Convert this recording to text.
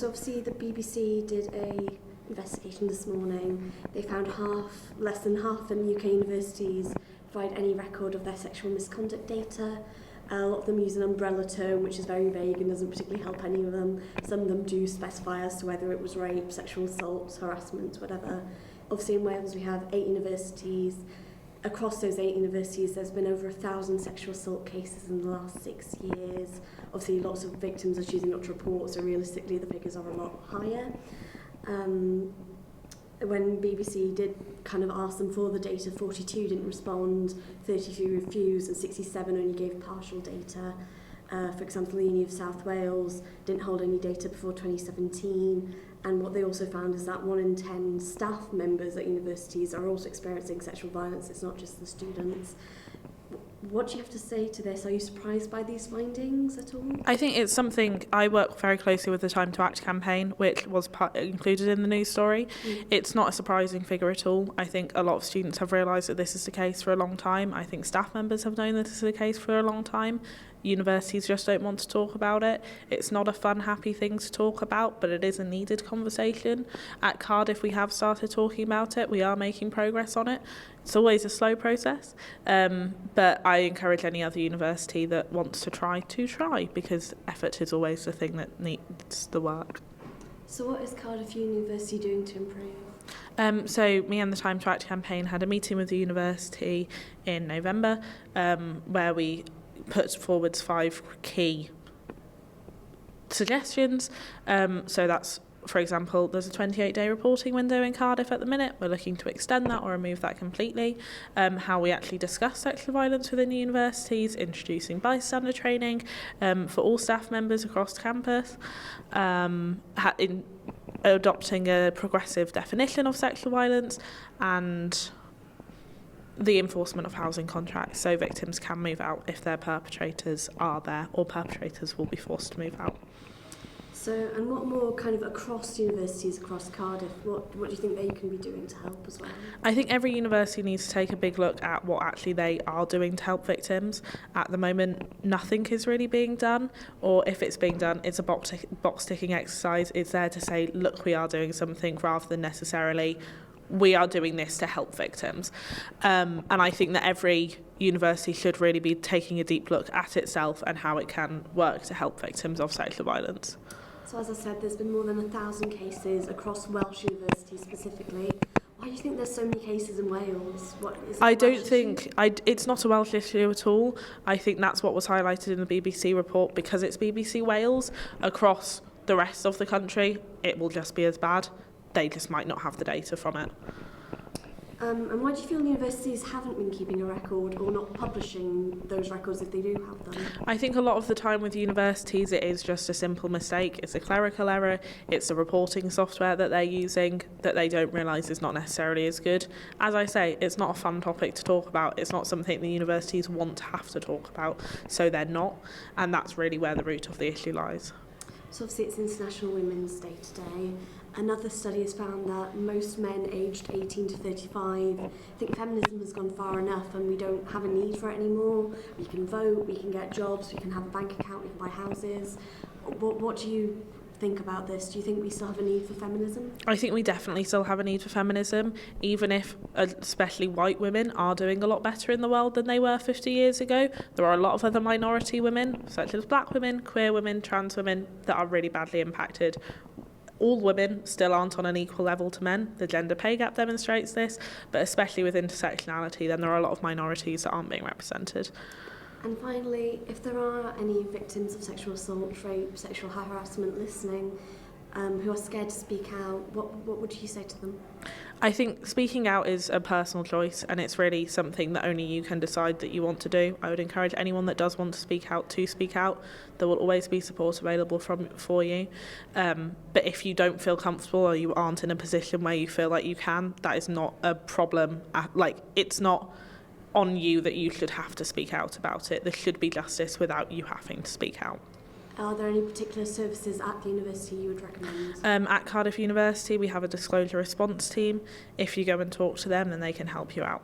So obviously the BBC did a investigation this morning. They found less than half of UK universities provide any record of their sexual misconduct data. A lot of them use an umbrella term, which is very vague and doesn't particularly help any of them. Some of them do specify as to whether it was rape, sexual assault, harassment, whatever. Obviously in Wales we have 8 universities. Across those 8 universities, there's been over 1,000 sexual assault cases in the last 6 years. Obviously, lots of victims are choosing not to report, so realistically, the figures are a lot higher. When BBC did kind of ask them for the data, 42 didn't respond, 33 refused, and 67 only gave partial data. For example, the Uni of South Wales didn't hold any data before 2017. And what they also found is that 1 in 10 staff members at universities are also experiencing sexual violence. It's not just the students. What do you have to say to this? Are you surprised by these findings at all? I think it's something. I work very closely with the Time to Act campaign, which was included in the news story. It's not a surprising figure at all. I think a lot of students have realised that this is the case for a long time. I think staff members have known that this is the case for a long time. Universities just don't want to talk about it. It's not a fun, happy thing to talk about, but it is a needed conversation. At Cardiff, we have started talking about it. We are making progress on it. It's always a slow process, but I encourage any other university that wants to try, because effort is always the thing that needs the work. So what is Cardiff University doing to improve? So me and the Time to Act campaign had a meeting with the university in November where we put forward 5 key suggestions. So that's, for example, there's a 28-day reporting window in Cardiff at the minute. We're looking to extend that or remove that completely. How we actually discuss sexual violence within the universities, introducing bystander training for all staff members across campus, adopting a progressive definition of sexual violence, and the enforcement of housing contracts so victims can move out if their perpetrators are there, or perpetrators will be forced to move out. So, and what more kind of across universities across Cardiff, what do you think they can be doing to help as well? I think every university needs to take a big look at what actually they are doing to help victims. At the moment, nothing is really being done, or if it's being done, it's a box-ticking exercise. It's there to say, look, we are doing something, rather than necessarily, we are doing this to help victims. And I think that every university should really be taking a deep look at itself and how it can work to help victims of sexual violence. So as I said, there's been more than 1,000 cases across Welsh universities specifically. Why do you think there's so many cases in Wales? I don't think it's not a Welsh issue at all. I think that's what was highlighted in the BBC report. Because it's BBC Wales, across the rest of the country, it will just be as bad. They just might not have the data from it. And why do you feel universities haven't been keeping a record or not publishing those records if they do have them? I think a lot of the time with universities it is just a simple mistake. It's a clerical error. It's the reporting software that they're using that they don't realise is not necessarily as good. As I say, it's not a fun topic to talk about. It's not something the universities want to have to talk about, so they're not. And that's really where the root of the issue lies. So obviously it's International Women's Day today. Another study has found that most men aged 18 to 35 think feminism has gone far enough and we don't have a need for it anymore. We can vote, we can get jobs, we can have a bank account, we can buy houses. What do you think about this? Do you think we still have a need for feminism? I think we definitely still have a need for feminism, even if especially white women are doing a lot better in the world than they were 50 years ago. There are a lot of other minority women, such as black women, queer women, trans women, that are really badly impacted. All women still aren't on an equal level to men. The gender pay gap demonstrates this, but especially with intersectionality, then there are a lot of minorities that aren't being represented. And finally, if there are any victims of sexual assault, rape, sexual harassment listening, who are scared to speak out, what would you say to them? I think speaking out is a personal choice, and it's really something that only you can decide that you want to do. I would encourage anyone that does want to speak out to speak out. There will always be support available for you. But if you don't feel comfortable or you aren't in a position where you feel like you can, that is not a problem. It's not on you that you should have to speak out about it. There should be justice without you having to speak out. Are there any particular services at the university you would recommend? At Cardiff University, we have a disclosure response team. If you go and talk to them, then they can help you out.